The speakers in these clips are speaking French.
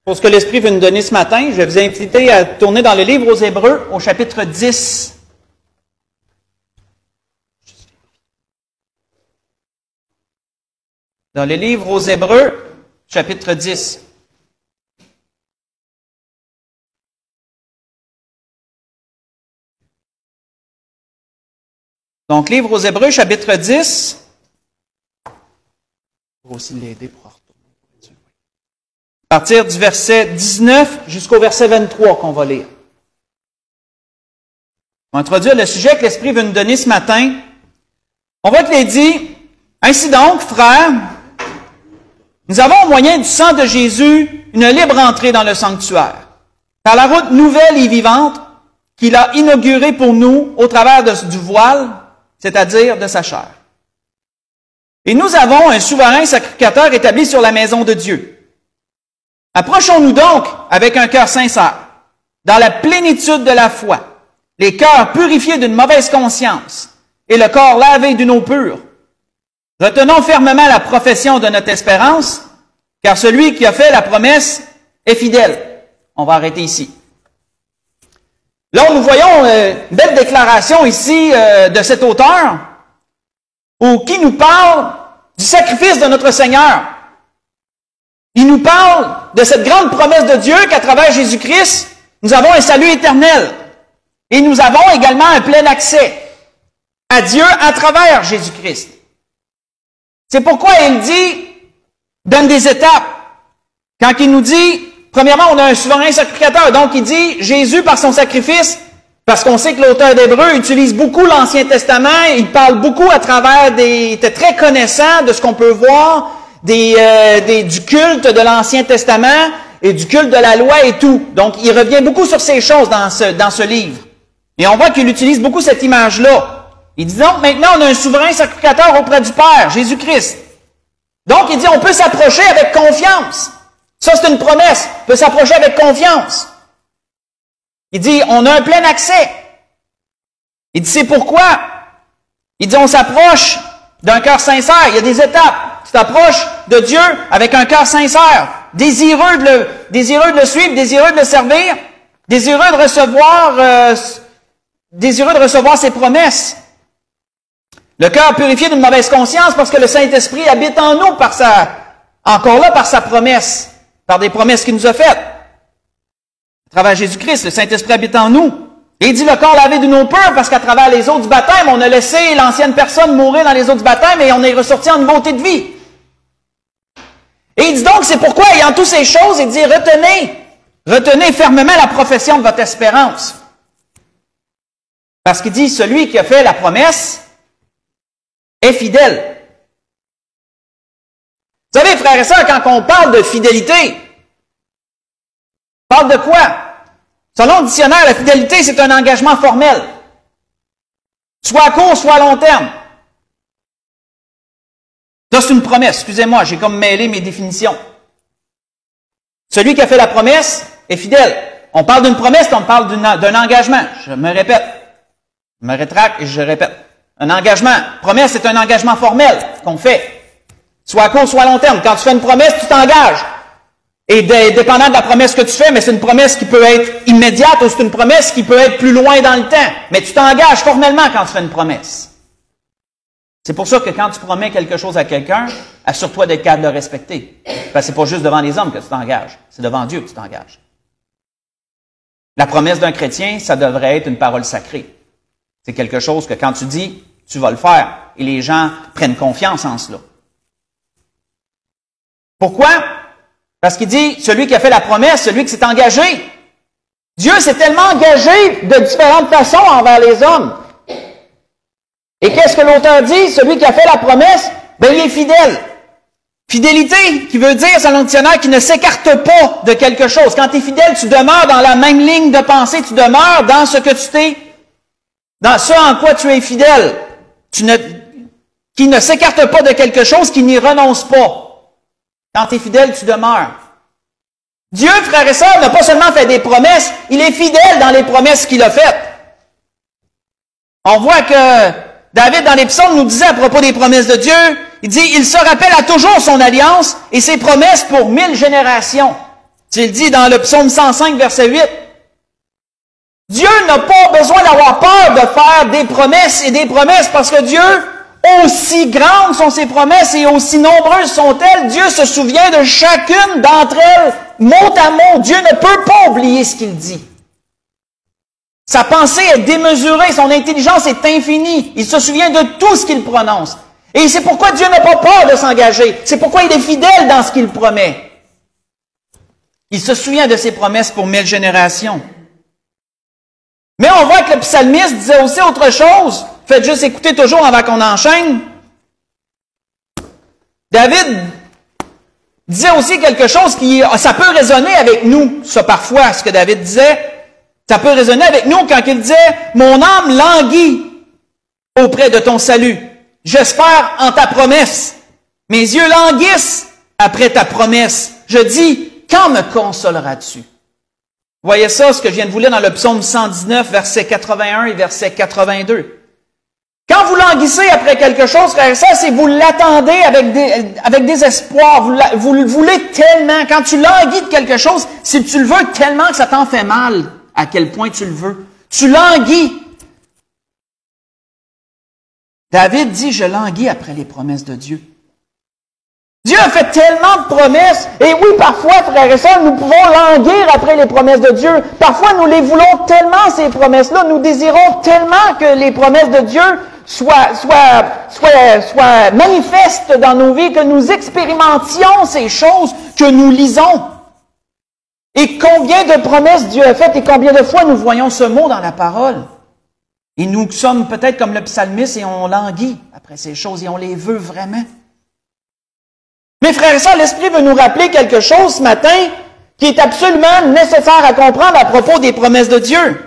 Pour ce que l'Esprit veut nous donner ce matin, je vais vous inviter à tourner dans le livre aux Hébreux, au chapitre 10. Dans le livre aux Hébreux, chapitre 10. Donc, livre aux Hébreux, chapitre 10. Il faut aussi l'aider pour retourner. À partir du verset 19 jusqu'au verset 23 qu'on va lire. On va introduire le sujet que l'Esprit veut nous donner ce matin. On voit qu'il est dit, « Ainsi donc, frères, nous avons au moyen du sang de Jésus une libre entrée dans le sanctuaire, par la route nouvelle et vivante qu'il a inaugurée pour nous au travers du voile, c'est-à-dire de sa chair. Et nous avons un souverain sacrificateur établi sur la maison de Dieu. Approchons-nous donc avec un cœur sincère, dans la plénitude de la foi, les cœurs purifiés d'une mauvaise conscience et le corps lavé d'une eau pure. Retenons fermement la profession de notre espérance, car celui qui a fait la promesse est fidèle. » On va arrêter ici. Là, nous voyons une belle déclaration ici de cet auteur, qui nous parle du sacrifice de notre Seigneur. Il nous parle de cette grande promesse de Dieu qu'à travers Jésus-Christ, nous avons un salut éternel. Et nous avons également un plein accès à Dieu à travers Jésus-Christ. C'est pourquoi il dit, donne des étapes. Quand il nous dit, premièrement, on a un souverain sacrificateur. Donc, il dit, Jésus, par son sacrifice, parce qu'on sait que l'auteur d'Hébreux utilise beaucoup l'Ancien Testament, il parle beaucoup à travers il était très connaissant de ce qu'on peut voir, du culte de l'Ancien Testament et du culte de la loi et tout. Donc, il revient beaucoup sur ces choses dans ce livre. Et on voit qu'il utilise beaucoup cette image-là. Il dit donc, maintenant, on a un souverain sacrificateur auprès du Père, Jésus-Christ. Donc, il dit, on peut s'approcher avec confiance. Ça, c'est une promesse. On peut s'approcher avec confiance. Il dit, on a un plein accès. Il dit, c'est pourquoi? Il dit, on s'approche d'un cœur sincère. Il y a des étapes. Tu t'approches de Dieu avec un cœur sincère, désireux de le suivre, désireux de le servir, désireux de recevoir ses promesses. Le cœur purifié d'une mauvaise conscience parce que le Saint-Esprit habite en nous par sa promesse, par des promesses qu'il nous a faites. À travers Jésus-Christ, le Saint-Esprit habite en nous. Et il dit le corps lavé d'une eau pure parce qu'à travers les eaux du baptême, on a laissé l'ancienne personne mourir dans les eaux du baptême et on est ressorti en nouveauté de vie. Et il dit donc, c'est pourquoi, ayant toutes ces choses, il dit, retenez fermement la profession de votre espérance. Parce qu'il dit, celui qui a fait la promesse est fidèle. Vous savez, frères et sœurs, quand on parle de fidélité, on parle de quoi? Selon le dictionnaire, la fidélité, c'est un engagement formel. Soit à court, soit à long terme. Ça, c'est une promesse. Excusez-moi, j'ai comme mêlé mes définitions. Celui qui a fait la promesse est fidèle. On parle d'une promesse, on parle d'un engagement. Je me répète. Je me rétracte et je répète. Un engagement. Promesse, c'est un engagement formel qu'on fait. Soit à court, soit à long terme. Quand tu fais une promesse, tu t'engages. Et dépendant de la promesse que tu fais, mais c'est une promesse qui peut être immédiate ou c'est une promesse qui peut être plus loin dans le temps. Mais tu t'engages formellement quand tu fais une promesse. C'est pour ça que quand tu promets quelque chose à quelqu'un, assure-toi d'être capable de le respecter. Parce que c'est pas juste devant les hommes que tu t'engages. C'est devant Dieu que tu t'engages. La promesse d'un chrétien, ça devrait être une parole sacrée. C'est quelque chose que quand tu dis, tu vas le faire. Et les gens prennent confiance en cela. Pourquoi? Parce qu'il dit, celui qui a fait la promesse, celui qui s'est engagé. Dieu s'est tellement engagé de différentes façons envers les hommes. Et qu'est-ce que l'auteur dit? Celui qui a fait la promesse, ben il est fidèle. Fidélité, qui veut dire, selon le dictionnaire, qui ne s'écarte pas de quelque chose. Quand tu es fidèle, tu demeures dans la même ligne de pensée, tu demeures dans dans ce en quoi tu es fidèle. Qui ne s'écarte pas de quelque chose, qui n'y renonce pas. Quand tu es fidèle, tu demeures. Dieu, frères et sœurs, n'a pas seulement fait des promesses, il est fidèle dans les promesses qu'il a faites. On voit que David, dans les psaumes, nous disait à propos des promesses de Dieu, il dit, il se rappelle à toujours son alliance et ses promesses pour 1000 générations. Il dit dans le psaume 105, verset 8, Dieu n'a pas besoin d'avoir peur de faire des promesses et des promesses parce que Dieu, aussi grandes sont ses promesses et aussi nombreuses sont-elles, Dieu se souvient de chacune d'entre elles, mot à mot. Dieu ne peut pas oublier ce qu'il dit. Sa pensée est démesurée, son intelligence est infinie. Il se souvient de tout ce qu'il prononce. Et c'est pourquoi Dieu n'a pas peur de s'engager. C'est pourquoi il est fidèle dans ce qu'il promet. Il se souvient de ses promesses pour 1000 générations. Mais on voit que le psalmiste disait aussi autre chose. Faites juste écouter toujours avant qu'on enchaîne. David disait aussi quelque chose ça peut résonner avec nous, ça parfois, ce que David disait. Ça peut résonner avec nous quand il disait « Mon âme languit auprès de ton salut. J'espère en ta promesse. Mes yeux languissent après ta promesse. Je dis, quand me consoleras-tu? » Voyez ça, ce que je viens de vous lire dans le psaume 119, verset 81 et verset 82. Quand vous languissez après quelque chose, frère et sœur, c'est que vous l'attendez avec désespoir. Vous le voulez tellement. Quand tu languis de quelque chose, c'est que tu le veux tellement que ça t'en fait mal. À quel point tu le veux. Tu languis. David dit, je languis après les promesses de Dieu. Dieu a fait tellement de promesses. Et oui, parfois, frères et sœurs, nous pouvons languir après les promesses de Dieu. Parfois, nous les voulons tellement, ces promesses-là. Nous désirons tellement que les promesses de Dieu soient manifestes dans nos vies, que nous expérimentions ces choses que nous lisons. Et combien de promesses Dieu a faites et combien de fois nous voyons ce mot dans la parole. Et nous sommes peut-être comme le psalmiste et on languit après ces choses et on les veut vraiment. Mes frères et sœurs, l'Esprit veut nous rappeler quelque chose ce matin qui est absolument nécessaire à comprendre à propos des promesses de Dieu.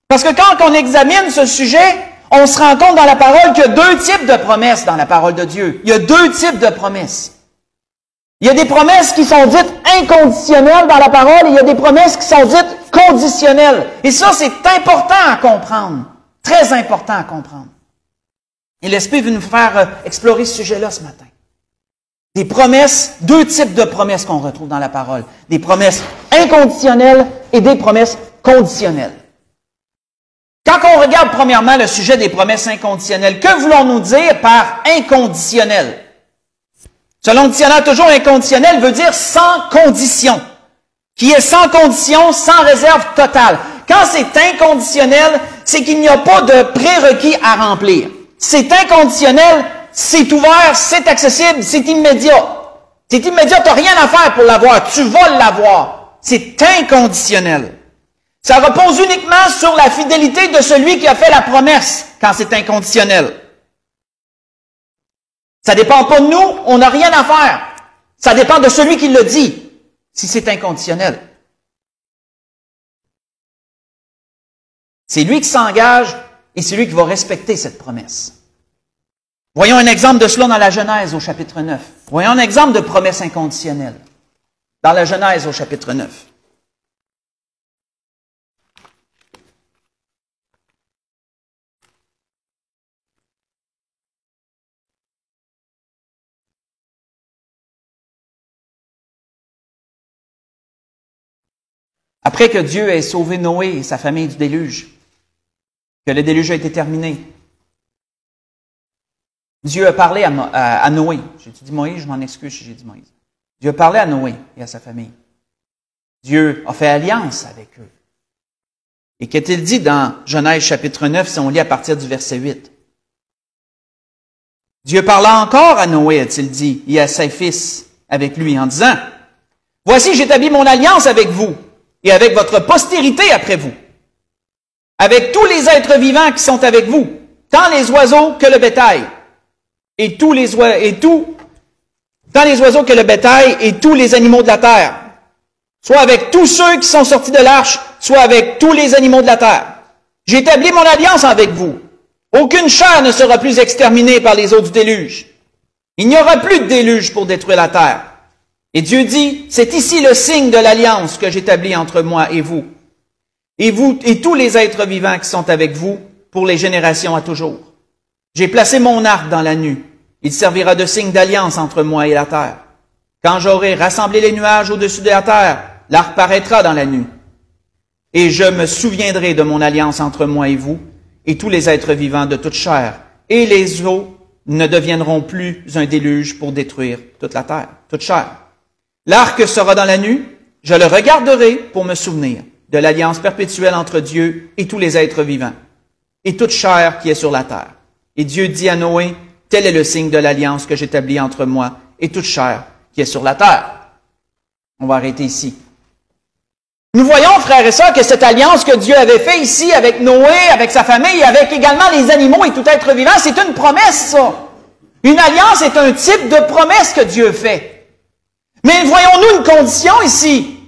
Parce que quand on examine ce sujet, on se rend compte dans la parole qu'il y a deux types de promesses dans la parole de Dieu. Il y a deux types de promesses. Il y a des promesses qui sont dites inconditionnelles dans la parole et il y a des promesses qui sont dites conditionnelles. Et ça, c'est important à comprendre. Très important à comprendre. Et l'Esprit veut nous faire explorer ce sujet-là ce matin. Des promesses, deux types de promesses qu'on retrouve dans la parole. Des promesses inconditionnelles et des promesses conditionnelles. Quand on regarde premièrement le sujet des promesses inconditionnelles, que voulons-nous dire par inconditionnel? Selon le dictionnaire, toujours inconditionnel veut dire sans condition. Qui est sans condition, sans réserve totale. Quand c'est inconditionnel, c'est qu'il n'y a pas de prérequis à remplir. C'est inconditionnel, c'est ouvert, c'est accessible, c'est immédiat. C'est immédiat, tu n'as rien à faire pour l'avoir, tu vas l'avoir. C'est inconditionnel. Ça repose uniquement sur la fidélité de celui qui a fait la promesse quand c'est inconditionnel. Ça ne dépend pas de nous, on n'a rien à faire. Ça dépend de celui qui le dit, si c'est inconditionnel. C'est lui qui s'engage et c'est lui qui va respecter cette promesse. Voyons un exemple de cela dans la Genèse au chapitre 9. Voyons un exemple de promesse inconditionnelle dans la Genèse au chapitre 9. Après que Dieu ait sauvé Noé et sa famille du déluge, que le déluge a été terminé, Dieu a parlé à Noé. J'ai dit Moïse, je m'en excuse si j'ai dit Moïse. Dieu a parlé à Noé et à sa famille. Dieu a fait alliance avec eux. Et qu'est-il dit dans Genèse chapitre 9, si on lit à partir du verset 8? Dieu parla encore à Noé, a-t-il dit, et à ses fils avec lui, en disant, « Voici, j'établis mon alliance avec vous, et avec votre postérité après vous, avec tous les êtres vivants qui sont avec vous, tant les oiseaux que le bétail, tant les oiseaux que le bétail et tous les animaux de la terre, soit avec tous ceux qui sont sortis de l'arche, soit avec tous les animaux de la terre. J'ai établi mon alliance avec vous. Aucune chair ne sera plus exterminée par les eaux du déluge. Il n'y aura plus de déluge pour détruire la terre. Et Dieu dit, c'est ici le signe de l'alliance que j'établis entre moi et vous, et tous les êtres vivants qui sont avec vous pour les générations à toujours. J'ai placé mon arc dans la nue. Il servira de signe d'alliance entre moi et la terre. Quand j'aurai rassemblé les nuages au-dessus de la terre, l'arc paraîtra dans la nuit. Et je me souviendrai de mon alliance entre moi et vous, et tous les êtres vivants de toute chair, et les eaux ne deviendront plus un déluge pour détruire toute la terre, toute chair. L'arc sera dans la nuit, je le regarderai pour me souvenir de l'alliance perpétuelle entre Dieu et tous les êtres vivants, et toute chair qui est sur la terre. Et Dieu dit à Noé, tel est le signe de l'alliance que j'établis entre moi et toute chair qui est sur la terre. On va arrêter ici. Nous voyons, frères et sœurs, que cette alliance que Dieu avait faite ici avec Noé, avec sa famille, avec également les animaux et tout être vivant, c'est une promesse, ça. Une alliance est un type de promesse que Dieu fait. Mais voyons-nous une condition ici.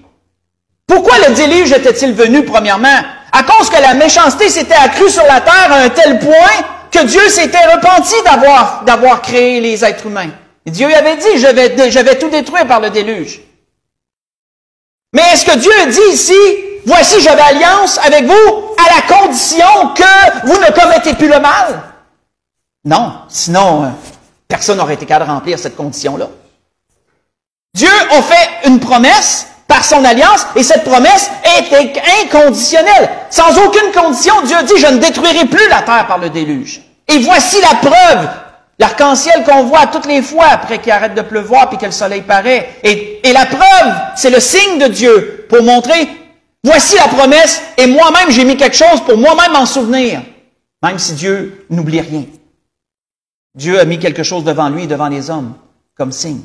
Pourquoi le déluge était-il venu, premièrement? À cause que la méchanceté s'était accrue sur la terre à un tel point que Dieu s'était repenti d'avoir créé les êtres humains. Et Dieu avait dit, je vais tout détruire par le déluge. Mais est-ce que Dieu dit ici, voici, j'avais alliance avec vous à la condition que vous ne commettez plus le mal? Non, sinon, personne n'aurait été capable de remplir cette condition-là. Dieu a fait une promesse par son alliance, et cette promesse est inconditionnelle. Sans aucune condition, Dieu dit, je ne détruirai plus la terre par le déluge. Et voici la preuve. L'arc-en-ciel qu'on voit toutes les fois après qu'il arrête de pleuvoir puis que le soleil paraît. Et la preuve, c'est le signe de Dieu pour montrer, voici la promesse et moi-même j'ai mis quelque chose pour moi-même m'en souvenir. Même si Dieu n'oublie rien. Dieu a mis quelque chose devant lui et devant les hommes comme signe.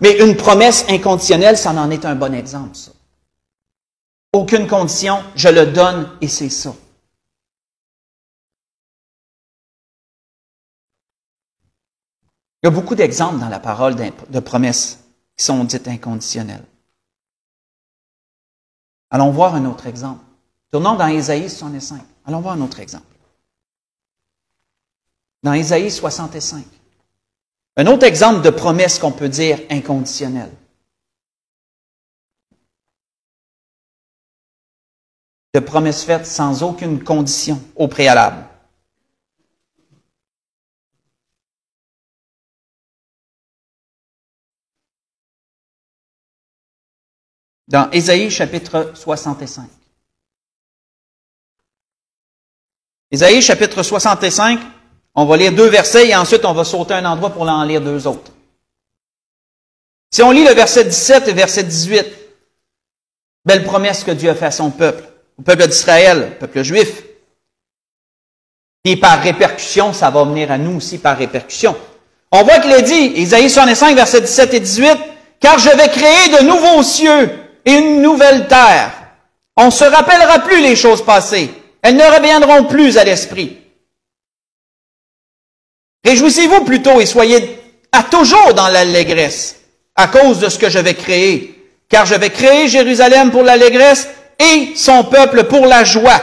Mais une promesse inconditionnelle, ça en est un bon exemple, ça. Aucune condition, je le donne et c'est ça. Il y a beaucoup d'exemples dans la parole de promesses qui sont dites inconditionnelles. Allons voir un autre exemple. Tournons dans Ésaïe 65. Allons voir un autre exemple. Dans Ésaïe 65. Un autre exemple de promesse qu'on peut dire inconditionnelle. De promesse faite sans aucune condition au préalable. Dans Ésaïe chapitre 65. Ésaïe chapitre 65, on va lire 2 versets et ensuite on va sauter un endroit pour en lire 2 autres. Si on lit le verset 17 et verset 18, belle promesse que Dieu a fait à son peuple, au peuple d'Israël, au peuple juif. Et par répercussion, ça va venir à nous aussi par répercussion. On voit qu'il est dit, Ésaïe 65, verset 17 et 18, « Car je vais créer de nouveaux cieux et une nouvelle terre. On ne se rappellera plus les choses passées. Elles ne reviendront plus à l'esprit. Réjouissez-vous plutôt et soyez à toujours dans l'allégresse à cause de ce que je vais créer. Car je vais créer Jérusalem pour l'allégresse et son peuple pour la joie. »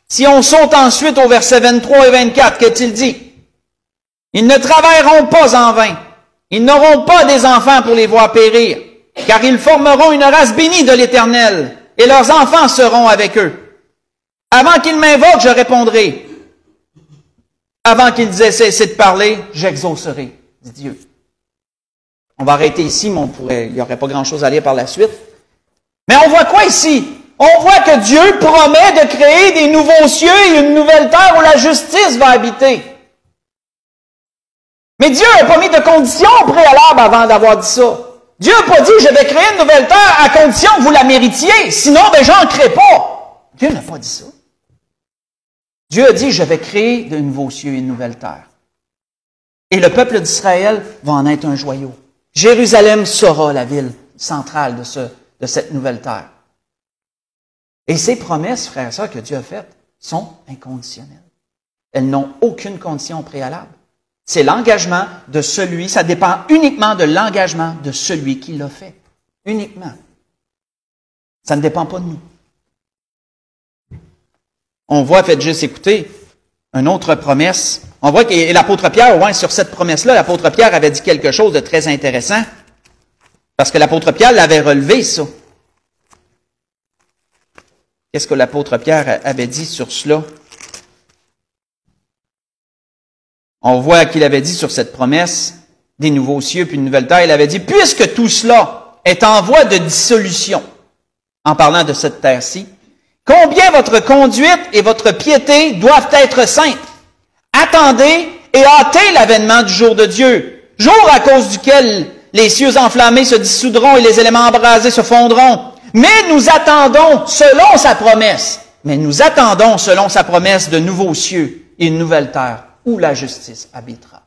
Si on saute ensuite au verset 23 et 24, qu'est-il dit? « Ils ne travailleront pas en vain. Ils n'auront pas des enfants pour les voir périr. Car ils formeront une race bénie de l'Éternel, et leurs enfants seront avec eux. Avant qu'ils m'invoquent, je répondrai. Avant qu'ils aient cessé de parler, j'exaucerai, dit Dieu. » On va arrêter ici, mais il n'y aurait pas grand-chose à lire par la suite. Mais on voit quoi ici? On voit que Dieu promet de créer des nouveaux cieux et une nouvelle terre où la justice va habiter. Mais Dieu n'a pas mis de conditions préalables avant d'avoir dit ça. Dieu n'a pas dit, je vais créer une nouvelle terre à condition que vous la méritiez, sinon, j'en crée pas. Dieu n'a pas dit ça. Dieu a dit, je vais créer de nouveaux cieux et une nouvelle terre. Et le peuple d'Israël va en être un joyau. Jérusalem sera la ville centrale de cette nouvelle terre. Et ces promesses, frères et sœurs, que Dieu a faites, sont inconditionnelles. Elles n'ont aucune condition préalable. C'est l'engagement de celui, ça dépend uniquement de l'engagement de celui qui l'a fait. Uniquement. Ça ne dépend pas de nous. On voit, faites juste écouter, une autre promesse. On voit que l'apôtre Pierre, ouais, sur cette promesse-là, l'apôtre Pierre avait dit quelque chose de très intéressant. Parce que l'apôtre Pierre l'avait relevé, ça. Qu'est-ce que l'apôtre Pierre avait dit sur cela? On voit qu'il avait dit sur cette promesse des nouveaux cieux puis une nouvelle terre, il avait dit, puisque tout cela est en voie de dissolution, en parlant de cette terre-ci, combien votre conduite et votre piété doivent être saintes. Attendez et hâtez l'avènement du jour de Dieu, jour à cause duquel les cieux enflammés se dissoudront et les éléments embrasés se fondront. Mais nous attendons selon sa promesse. Mais nous attendons selon sa promesse de nouveaux cieux et une nouvelle terre où la justice habitera.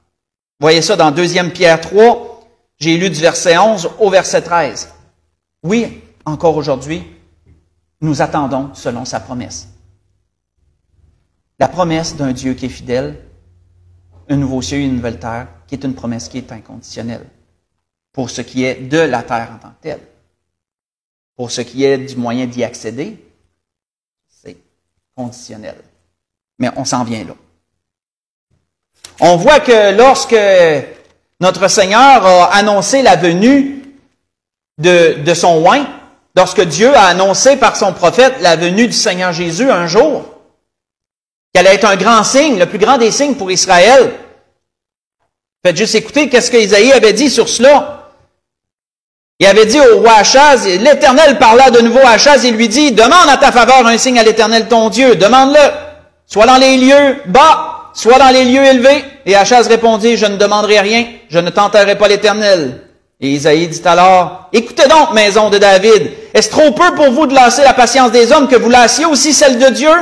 Voyez ça dans 2 Pierre 3, j'ai lu du verset 11 au verset 13. Oui, encore aujourd'hui, nous attendons selon sa promesse. La promesse d'un Dieu qui est fidèle, un nouveau ciel et une nouvelle terre, qui est une promesse qui est inconditionnelle. Pour ce qui est de la terre en tant que telle. Pour ce qui est du moyen d'y accéder, c'est conditionnel. Mais on s'en vient là. On voit que lorsque notre Seigneur a annoncé la venue de son oint, lorsque Dieu a annoncé par son prophète la venue du Seigneur Jésus un jour, qu'elle allait être un grand signe, le plus grand des signes pour Israël. Faites juste écouter qu'est-ce qu'Ésaïe avait dit sur cela. Il avait dit au roi Achaz, l'Éternel parla de nouveau à Achaz et lui dit, demande à ta faveur un signe à l'Éternel ton Dieu, demande-le, soit dans les lieux bas, soit dans les lieux élevés. Et Achaz répondit, je ne demanderai rien, je ne tenterai pas l'Éternel. Et Isaïe dit alors, écoutez donc, maison de David, est-ce trop peu pour vous de lasser la patience des hommes que vous lassiez aussi celle de Dieu?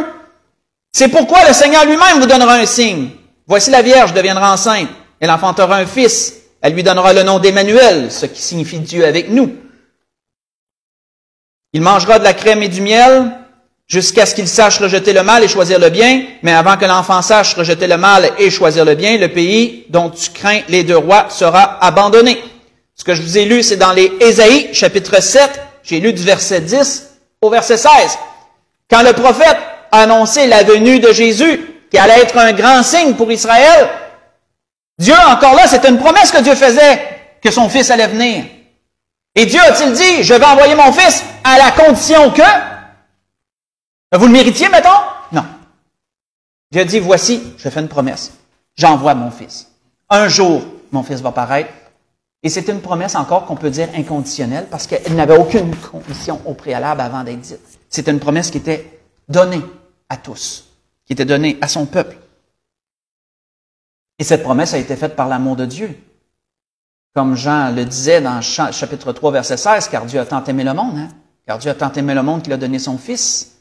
C'est pourquoi le Seigneur lui-même vous donnera un signe. Voici la Vierge deviendra enceinte, elle enfantera un fils. Elle lui donnera le nom d'Emmanuel, ce qui signifie Dieu avec nous. Il mangera de la crème et du miel jusqu'à ce qu'il sache rejeter le mal et choisir le bien. Mais avant que l'enfant sache rejeter le mal et choisir le bien, le pays dont tu crains les 2 rois sera abandonné. Ce que je vous ai lu, c'est dans les Ésaïe, chapitre 7. J'ai lu du verset 10 au verset 16. Quand le prophète a annoncé la venue de Jésus, qui allait être un grand signe pour Israël, Dieu, encore là, c'était une promesse que Dieu faisait, que son Fils allait venir. Et Dieu a-t-il dit, je vais envoyer mon Fils à la condition que... Vous le méritiez, mettons? Non. Dieu a dit, voici, je fais une promesse. J'envoie mon Fils. Un jour, mon Fils va paraître. Et c'est une promesse encore qu'on peut dire inconditionnelle, parce qu'elle n'avait aucune condition au préalable avant d'être dite. C'était une promesse qui était donnée à tous, qui était donnée à son peuple. Et cette promesse a été faite par l'amour de Dieu. Comme Jean le disait dans chapitre 3, verset 16, car Dieu a tant aimé le monde, hein? Car Dieu a tant aimé le monde qu'il a donné son Fils,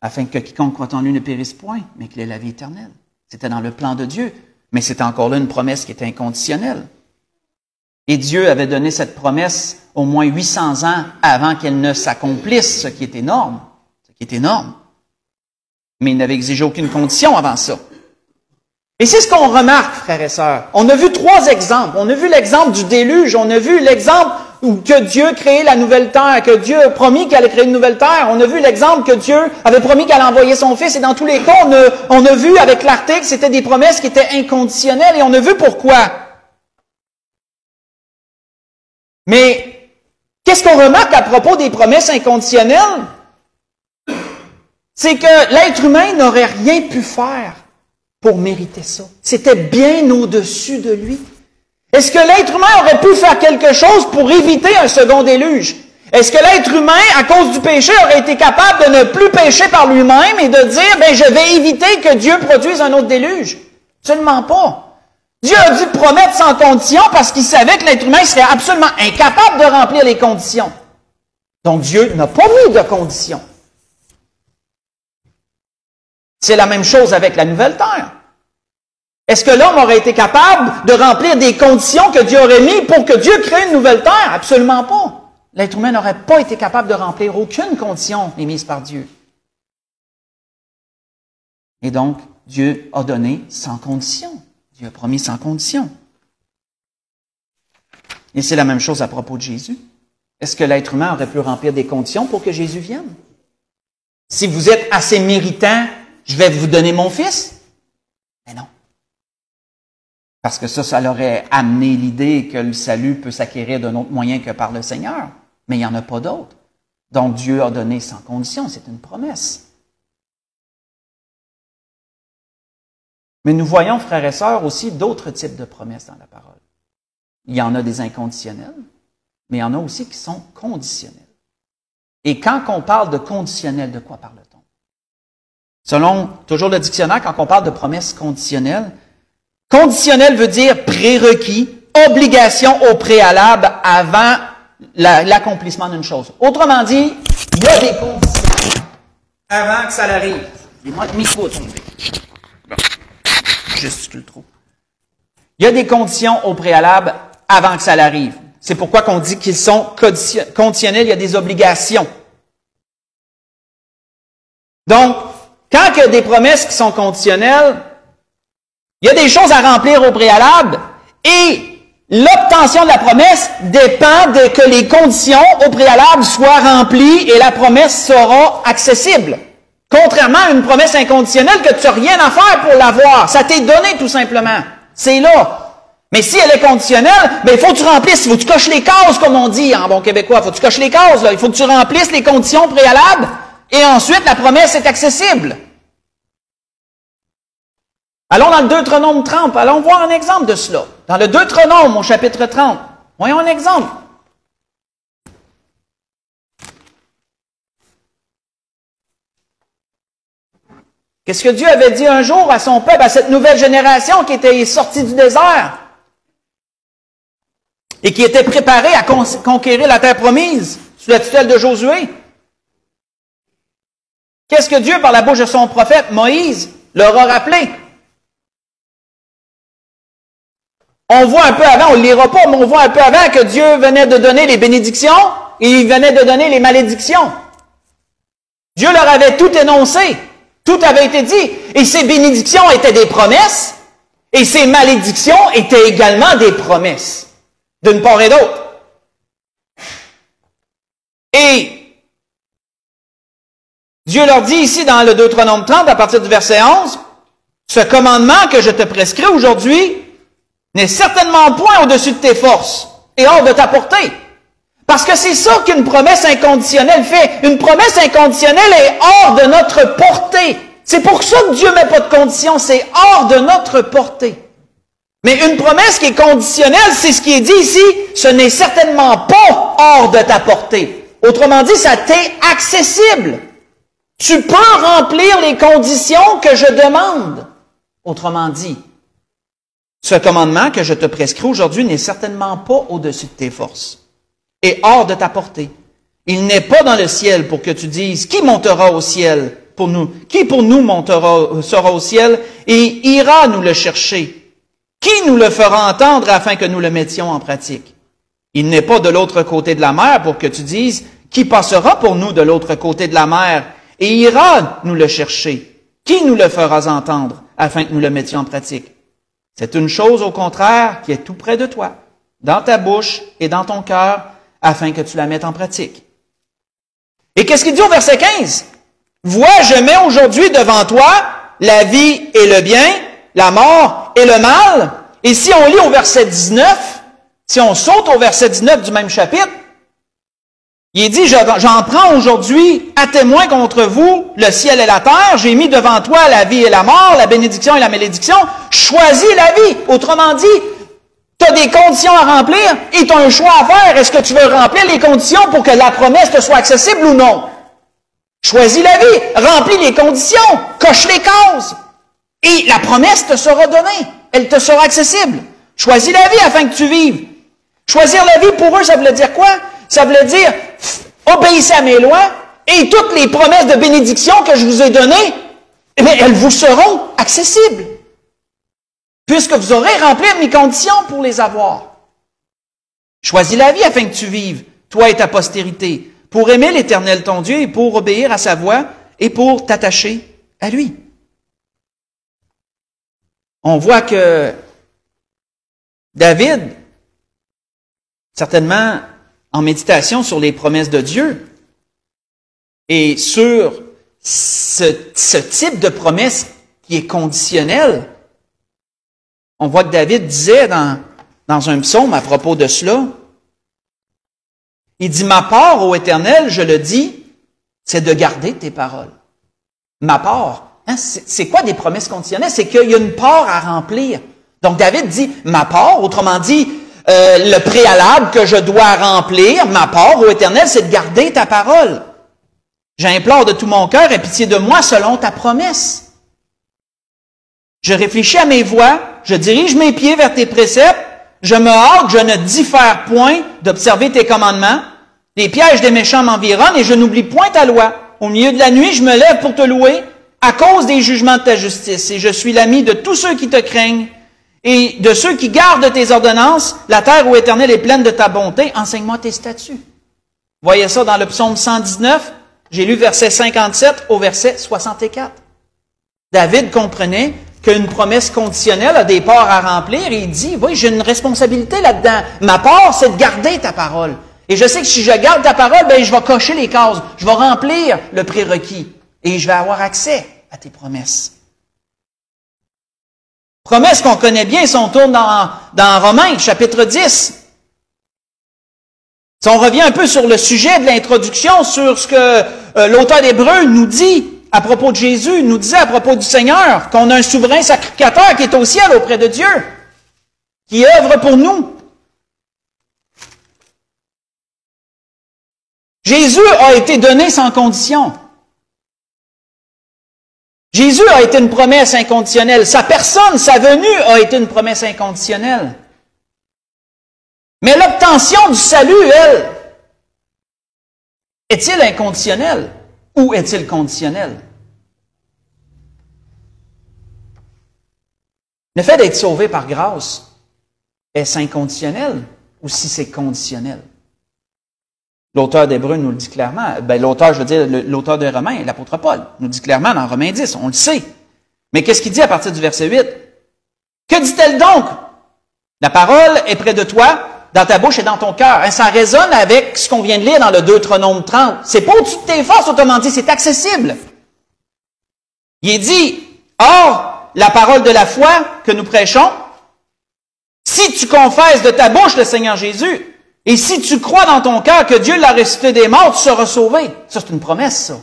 afin que quiconque croit en lui ne périsse point, mais qu'il ait la vie éternelle. C'était dans le plan de Dieu, mais c'était encore là une promesse qui était inconditionnelle. Et Dieu avait donné cette promesse au moins 800 ans avant qu'elle ne s'accomplisse, ce qui est énorme. Mais il n'avait exigé aucune condition avant ça. Et c'est ce qu'on remarque, frères et sœurs. On a vu 3 exemples. On a vu l'exemple du déluge. On a vu l'exemple où que Dieu créait la nouvelle terre, que Dieu a promis qu'il allait créer une nouvelle terre. On a vu l'exemple que Dieu avait promis qu'il allait envoyer son Fils. Et dans tous les cas, on a vu avec clarté que c'était des promesses qui étaient inconditionnelles. Et on a vu pourquoi. Mais qu'est-ce qu'on remarque à propos des promesses inconditionnelles? C'est que l'être humain n'aurait rien pu faire pour mériter ça. C'était bien au-dessus de lui. Est-ce que l'être humain aurait pu faire quelque chose pour éviter un second déluge? Est-ce que l'être humain, à cause du péché, aurait été capable de ne plus pécher par lui-même et de dire, je vais éviter que Dieu produise un autre déluge? Absolument pas. Dieu a dû promettre sans condition parce qu'il savait que l'être humain serait absolument incapable de remplir les conditions. Donc Dieu n'a pas mis de conditions. C'est la même chose avec la nouvelle terre. Est-ce que l'homme aurait été capable de remplir des conditions que Dieu aurait mises pour que Dieu crée une nouvelle terre? Absolument pas. L'être humain n'aurait pas été capable de remplir aucune condition émise par Dieu. Et donc, Dieu a donné sans condition. Dieu a promis sans condition. Et c'est la même chose à propos de Jésus. Est-ce que l'être humain aurait pu remplir des conditions pour que Jésus vienne? Si vous êtes assez méritant, je vais vous donner mon Fils? Mais non. Parce que ça l'aurait amené l'idée que le salut peut s'acquérir d'un autre moyen que par le Seigneur. Mais il n'y en a pas d'autre. Donc Dieu a donné sans condition, c'est une promesse. Mais nous voyons, frères et sœurs, aussi d'autres types de promesses dans la parole. Il y en a des inconditionnelles, mais il y en a aussi qui sont conditionnelles. Et quand on parle de conditionnel, de quoi parle-t-on? Selon toujours le dictionnaire, quand on parle de promesses conditionnelles, conditionnel veut dire prérequis, obligation au préalable avant l'accomplissement d'une chose. Autrement dit, il y a des conditions avant que ça l'arrive. Dis-moi, le micro est tombé. Gesticule trop. Il y a des conditions au préalable avant que ça l'arrive. C'est pourquoi qu'on dit qu'ils sont conditionnels, il y a des obligations. Donc, quand il y a des promesses qui sont conditionnelles, il y a des choses à remplir au préalable et l'obtention de la promesse dépend de que les conditions au préalable soient remplies et la promesse sera accessible. Contrairement à une promesse inconditionnelle que tu n'as rien à faire pour l'avoir. Ça t'est donné tout simplement. C'est là. Mais si elle est conditionnelle, ben, il faut que tu remplisses, il faut que tu coches les cases, comme on dit en bon québécois. Il faut que tu coches les cases, là. Il faut que tu remplisses les conditions préalables et ensuite la promesse est accessible. Allons dans le Deutéronome 30, allons voir un exemple de cela. Dans le Deutéronome, au chapitre 30, voyons un exemple. Qu'est-ce que Dieu avait dit un jour à son peuple, à cette nouvelle génération qui était sortie du désert et qui était préparée à conquérir la terre promise sous la tutelle de Josué? Qu'est-ce que Dieu, par la bouche de son prophète Moïse, leur a rappelé? On voit un peu avant, on ne le lira pas, mais on voit un peu avant que Dieu venait de donner les bénédictions et il venait de donner les malédictions. Dieu leur avait tout énoncé. Tout avait été dit. Et ces bénédictions étaient des promesses et ces malédictions étaient également des promesses, d'une part et d'autre. Et Dieu leur dit ici dans le Deutéronome 30, à partir du verset 11, « Ce commandement que je te prescris aujourd'hui n'est certainement point au-dessus de tes forces et hors de ta portée. » Parce que c'est ça qu'une promesse inconditionnelle fait. Une promesse inconditionnelle est hors de notre portée. C'est pour ça que Dieu ne met pas de conditions, c'est hors de notre portée. Mais une promesse qui est conditionnelle, c'est ce qui est dit ici, ce n'est certainement pas hors de ta portée. Autrement dit, ça t'est accessible. Tu peux remplir les conditions que je demande. Autrement dit, ce commandement que je te prescris aujourd'hui n'est certainement pas au-dessus de tes forces et hors de ta portée. Il n'est pas dans le ciel pour que tu dises, qui montera au ciel pour nous? Qui pour nous sera au ciel et ira nous le chercher? Qui nous le fera entendre afin que nous le mettions en pratique? Il n'est pas de l'autre côté de la mer pour que tu dises, qui passera pour nous de l'autre côté de la mer et ira nous le chercher? Qui nous le fera entendre afin que nous le mettions en pratique? C'est une chose au contraire qui est tout près de toi, dans ta bouche et dans ton cœur, afin que tu la mettes en pratique. Et qu'est-ce qu'il dit au verset 15? Vois, je mets aujourd'hui devant toi la vie et le bien, la mort et le mal. Et si on lit au verset 19, si on saute au verset 19 du même chapitre, il dit, j'en prends aujourd'hui à témoin contre vous le ciel et la terre, j'ai mis devant toi la vie et la mort, la bénédiction et la malédiction, choisis la vie. Autrement dit, tu as des conditions à remplir et tu as un choix à faire. Est-ce que tu veux remplir les conditions pour que la promesse te soit accessible ou non? Choisis la vie, remplis les conditions, coche les cases et la promesse te sera donnée. Elle te sera accessible. Choisis la vie afin que tu vives. Choisir la vie pour eux, ça voulait dire quoi? Ça voulait dire obéissez à mes lois et toutes les promesses de bénédiction que je vous ai données, eh bien, elles vous seront accessibles. Puisque vous aurez rempli mes conditions pour les avoir. Choisis la vie afin que tu vives, toi et ta postérité, pour aimer l'Éternel ton Dieu et pour obéir à sa voix et pour t'attacher à lui. On voit que David, certainement en méditation sur les promesses de Dieu et sur ce type de promesse qui est conditionnelle, on voit que David disait dans un psaume à propos de cela, il dit, ma part, ô Éternel, je le dis, c'est de garder tes paroles. Ma part, hein, c'est quoi des promesses conditionnelles? C'est qu'il y a une part à remplir. Donc David dit, ma part, autrement dit, le préalable que je dois remplir, ma part, ô Éternel, c'est de garder ta parole. J'implore de tout mon cœur, aie pitié de moi selon ta promesse. Je réfléchis à mes voies, je dirige mes pieds vers tes préceptes, je me hâte, je ne diffère point d'observer tes commandements. Les pièges des méchants m'environnent et je n'oublie point ta loi. Au milieu de la nuit, je me lève pour te louer à cause des jugements de ta justice. Et je suis l'ami de tous ceux qui te craignent et de ceux qui gardent tes ordonnances. La terre, ô Éternel, est pleine de ta bonté. Enseigne-moi tes statuts. Voyez ça dans le psaume 119. J'ai lu verset 57 au verset 64. David comprenait qu'une promesse conditionnelle a des parts à remplir et il dit, oui, j'ai une responsabilité là-dedans. Ma part, c'est de garder ta parole. Et je sais que si je garde ta parole, ben, je vais cocher les cases. Je vais remplir le prérequis. Et je vais avoir accès à tes promesses. Promesses qu'on connaît bien si on tourne dans Romains, chapitre 10. Si on revient un peu sur le sujet de l'introduction, sur ce que l'auteur d'Hébreux nous dit à propos de Jésus, nous disait à propos du Seigneur, qu'on a un souverain sacrificateur qui est au ciel auprès de Dieu, qui œuvre pour nous. Jésus a été donné sans condition. Jésus a été une promesse inconditionnelle. Sa personne, sa venue a été une promesse inconditionnelle. Mais l'obtention du salut, elle, est-il inconditionnel ou est-il conditionnel? Le fait d'être sauvé par grâce, est-ce inconditionnel ou si c'est conditionnel? L'auteur d'Hébreux nous le dit clairement. L'auteur de Romains, l'apôtre Paul, nous le dit clairement dans Romains 10, on le sait. Mais qu'est-ce qu'il dit à partir du verset 8? Que dit-elle donc? La parole est près de toi, dans ta bouche et dans ton cœur. Ça résonne avec ce qu'on vient de lire dans le Deutéronome 30. C'est pas au-dessus de tes forces, autrement dit, c'est accessible. Il est dit, or, la parole de la foi que nous prêchons, si tu confesses de ta bouche le Seigneur Jésus, et si tu crois dans ton cœur que Dieu l'a ressuscité des morts, tu seras sauvé. Ça, c'est une promesse, ça.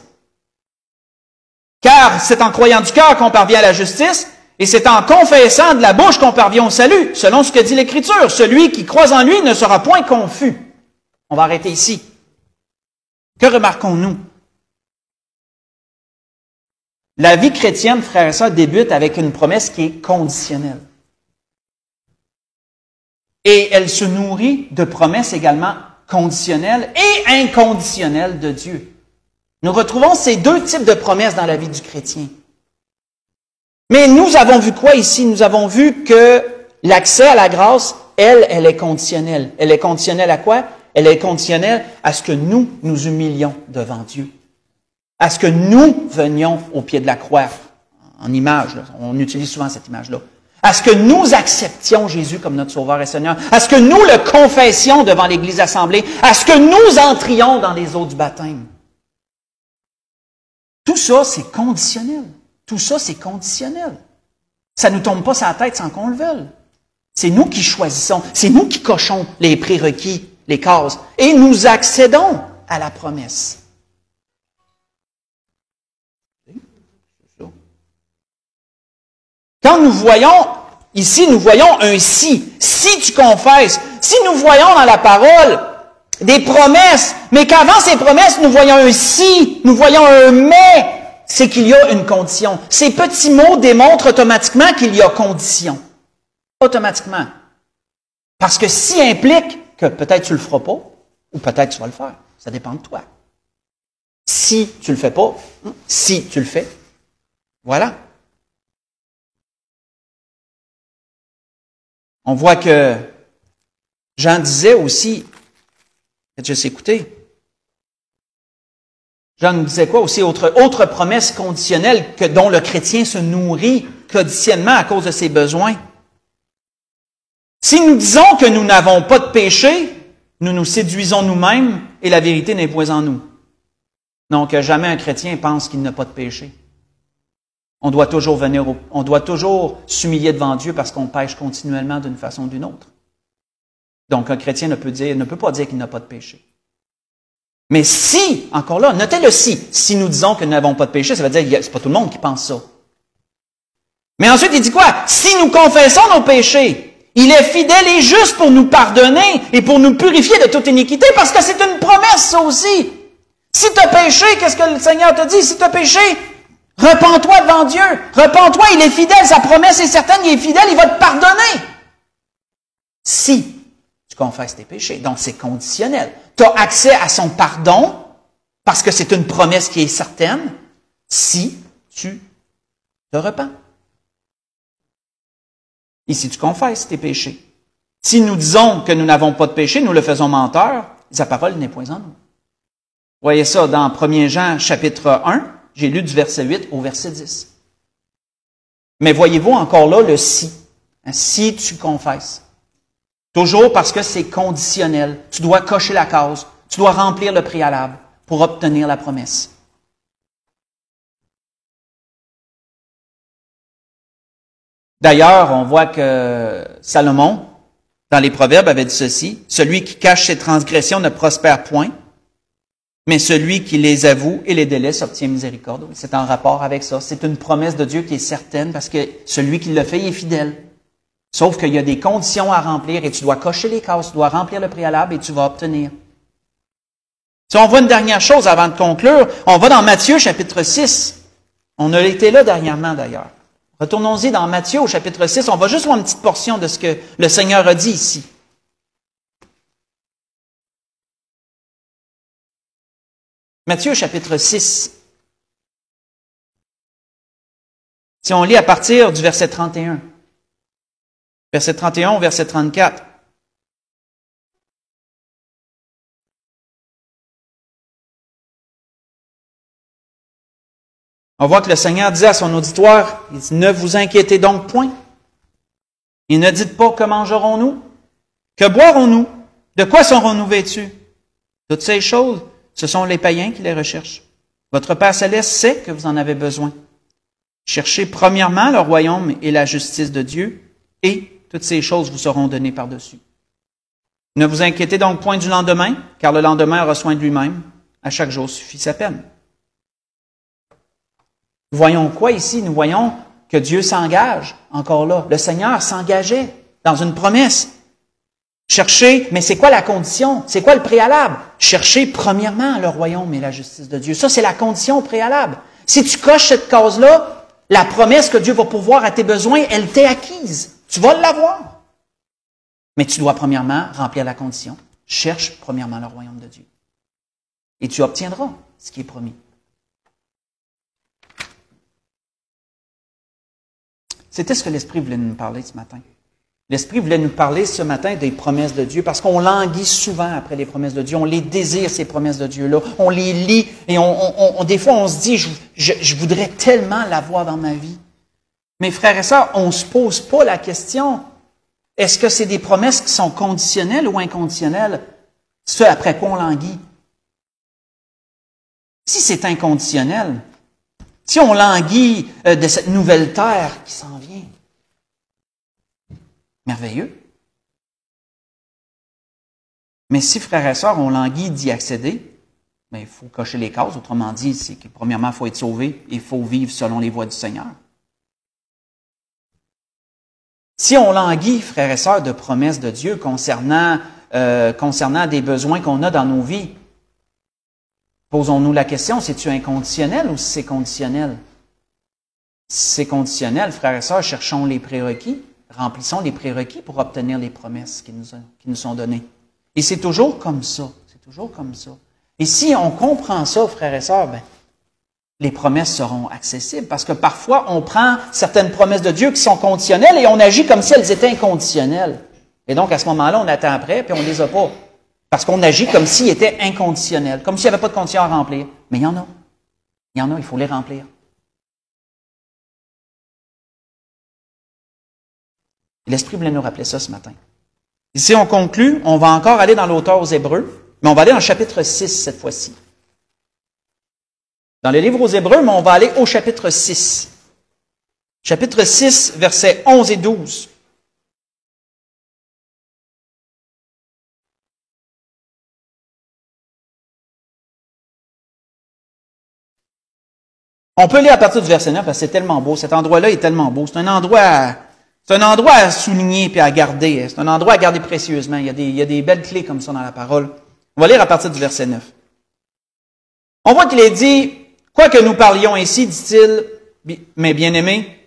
Car c'est en croyant du cœur qu'on parvient à la justice, et c'est en confessant de la bouche qu'on parvient au salut, selon ce que dit l'Écriture. Celui qui croit en lui ne sera point confus. On va arrêter ici. Que remarquons-nous? La vie chrétienne, frères et sœurs, débute avec une promesse qui est conditionnelle. Et elle se nourrit de promesses également conditionnelles et inconditionnelles de Dieu. Nous retrouvons ces deux types de promesses dans la vie du chrétien. Mais nous avons vu quoi ici? Nous avons vu que l'accès à la grâce, elle est conditionnelle. Elle est conditionnelle à quoi? Elle est conditionnelle à ce que nous nous humilions devant Dieu. À ce que nous venions au pied de la croix. En image, là. On utilise souvent cette image-là. À ce que nous acceptions Jésus comme notre Sauveur et Seigneur, à ce que nous le confessions devant l'Église assemblée, à ce que nous entrions dans les eaux du baptême. Tout ça, c'est conditionnel. Tout ça, c'est conditionnel. Ça ne nous tombe pas sur la tête sans qu'on le veuille. C'est nous qui choisissons, c'est nous qui cochons les prérequis, les cases, et nous accédons à la promesse. Quand nous voyons, ici, nous voyons un si. Si tu confesses, si nous voyons dans la parole des promesses, mais qu'avant ces promesses, nous voyons un si, nous voyons un mais, c'est qu'il y a une condition. Ces petits mots démontrent automatiquement qu'il y a condition. Automatiquement. Parce que si implique que peut-être tu le feras pas, ou peut-être tu vas le faire. Ça dépend de toi. Si tu le fais pas, si tu le fais, voilà. On voit que Jean disait aussi, faites juste écouter, Jean nous disait quoi aussi, autre promesse conditionnelle dont le chrétien se nourrit quotidiennement à cause de ses besoins. Si nous disons que nous n'avons pas de péché, nous nous séduisons nous-mêmes et la vérité n'est point en nous. Donc, jamais un chrétien pense qu'il n'a pas de péché. On doit toujours s'humilier devant Dieu parce qu'on pêche continuellement d'une façon ou d'une autre. Donc, un chrétien ne peut pas dire qu'il n'a pas de péché. Mais si, encore là, notez le si nous disons que nous n'avons pas de péché, ça veut dire que c'est pas tout le monde qui pense ça. Mais ensuite, il dit quoi? Si nous confessons nos péchés, Il est fidèle et juste pour nous pardonner et pour nous purifier de toute iniquité, parce que c'est une promesse, ça aussi. Si tu as péché, qu'est-ce que le Seigneur te dit? Si tu as péché, repens-toi devant Dieu. Repens-toi, il est fidèle, sa promesse est certaine, il est fidèle, il va te pardonner. Si tu confesses tes péchés. Donc, c'est conditionnel. Tu as accès à son pardon, parce que c'est une promesse qui est certaine, si tu te repens. Et si tu confesses tes péchés. Si nous disons que nous n'avons pas de péché, nous le faisons menteur, sa parole n'est point en nous. Vous voyez ça dans 1 Jean chapitre 1, j'ai lu du verset 8 au verset 10. Mais voyez-vous encore là le si. Si tu confesses. Toujours parce que c'est conditionnel. Tu dois cocher la case. Tu dois remplir le préalable pour obtenir la promesse. D'ailleurs, on voit que Salomon, dans les Proverbes, avait dit ceci, « Celui qui cache ses transgressions ne prospère point, mais celui qui les avoue et les délaisse obtient miséricorde. » C'est en rapport avec ça. C'est une promesse de Dieu qui est certaine parce que celui qui le fait il est fidèle. Sauf qu'il y a des conditions à remplir et tu dois cocher les cases, tu dois remplir le préalable et tu vas obtenir. Si on voit une dernière chose avant de conclure, on va dans Matthieu chapitre 6. On a été là dernièrement d'ailleurs. Retournons-y dans Matthieu au chapitre 6. On va juste voir une petite portion de ce que le Seigneur a dit ici. Matthieu chapitre 6. Si on lit à partir du verset 31. Verset 31 au verset 34. On voit que le Seigneur disait à son auditoire, il dit, « Ne vous inquiétez donc point. Et ne dites pas, que mangerons-nous? Que boirons-nous? De quoi serons-nous vêtus? Toutes ces choses, ce sont les païens qui les recherchent. Votre Père céleste sait que vous en avez besoin. Cherchez premièrement le royaume et la justice de Dieu, et toutes ces choses vous seront données par-dessus. Ne vous inquiétez donc point du lendemain, car le lendemain aura soin de lui-même. À chaque jour suffit sa peine. » Nous voyons quoi ici? Nous voyons que Dieu s'engage, encore là. Le Seigneur s'engageait dans une promesse. Cherchez, mais c'est quoi la condition? C'est quoi le préalable? Cherchez premièrement le royaume et la justice de Dieu. Ça, c'est la condition préalable. Si tu coches cette case-là, la promesse que Dieu va pourvoir à tes besoins, elle t'est acquise. Tu vas l'avoir. Mais tu dois premièrement remplir la condition. Cherche premièrement le royaume de Dieu. Et tu obtiendras ce qui est promis. C'était ce que l'Esprit voulait nous parler ce matin. L'Esprit voulait nous parler ce matin des promesses de Dieu parce qu'on languit souvent après les promesses de Dieu. On les désire, ces promesses de Dieu-là. On les lit et des fois on se dit, je voudrais tellement l'avoir dans ma vie. Mes frères et sœurs, on ne se pose pas la question, est-ce que c'est des promesses qui sont conditionnelles ou inconditionnelles? Ce après quoi on languit. Si c'est inconditionnel, si on languit de cette nouvelle terre qui s'en vient, merveilleux. Mais si, frères et sœurs, on languit d'y accéder, bien, il faut cocher les cases. Autrement dit, c'est que premièrement, il faut être sauvé et il faut vivre selon les voies du Seigneur. Si on languit, frères et sœurs, de promesses de Dieu concernant des besoins qu'on a dans nos vies, posons-nous la question, c'est-tu inconditionnel ou si c'est conditionnel? Si c'est conditionnel, frères et sœurs, cherchons les prérequis, remplissons les prérequis pour obtenir les promesses qui nous sont données. Et c'est toujours comme ça. C'est toujours comme ça. Et si on comprend ça, frères et sœurs, ben, les promesses seront accessibles. Parce que parfois, on prend certaines promesses de Dieu qui sont conditionnelles et on agit comme si elles étaient inconditionnelles. Et donc, à ce moment-là, on attend après puis on ne les a pas. Parce qu'on agit comme s'ils étaient inconditionnels, comme s'il n'y avait pas de conditions à remplir. Mais il y en a. Il y en a, il faut les remplir. L'Esprit voulait nous rappeler ça ce matin. Ici, on conclut, on va encore aller dans l'auteur aux Hébreux, mais on va aller dans le chapitre 6 cette fois-ci. Dans le livre aux Hébreux, mais on va aller au chapitre 6. Chapitre 6, versets 11 et 12. On peut lire à partir du verset 9 parce que c'est tellement beau. Cet endroit-là est tellement beau. C'est un endroit C'est un endroit à souligner et à garder. C'est un endroit à garder précieusement. Il y a des belles clés comme ça dans la parole. On va lire à partir du verset 9. On voit qu'il est dit, « Quoique nous parlions ainsi, dit-il, mes bien-aimés,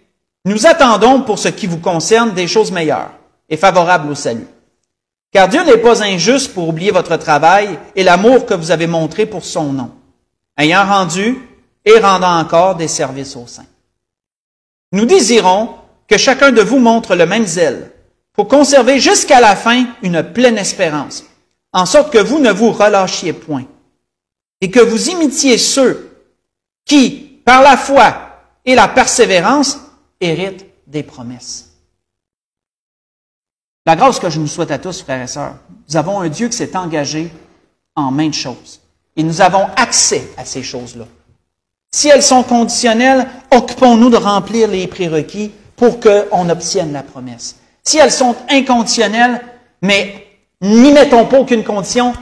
nous attendons pour ce qui vous concerne des choses meilleures et favorables au salut. Car Dieu n'est pas injuste pour oublier votre travail et l'amour que vous avez montré pour son nom, ayant rendu et rendant encore des services aux saints. Nous désirons que chacun de vous montre le même zèle pour conserver jusqu'à la fin une pleine espérance, en sorte que vous ne vous relâchiez point, et que vous imitiez ceux qui, par la foi et la persévérance, héritent des promesses. » La grâce que je nous souhaite à tous, frères et sœurs, nous avons un Dieu qui s'est engagé en maintes choses. Et nous avons accès à ces choses-là. Si elles sont conditionnelles, occupons-nous de remplir les prérequis pour qu'on obtienne la promesse. Si elles sont inconditionnelles, mais n'y mettons pas aucune condition,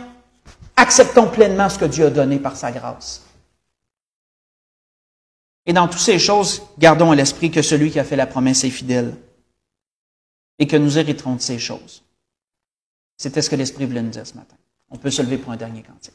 acceptons pleinement ce que Dieu a donné par sa grâce. Et dans toutes ces choses, gardons à l'esprit que celui qui a fait la promesse est fidèle et que nous hériterons de ces choses. C'était ce que l'Esprit voulait nous dire ce matin. On peut se lever pour un dernier cantique.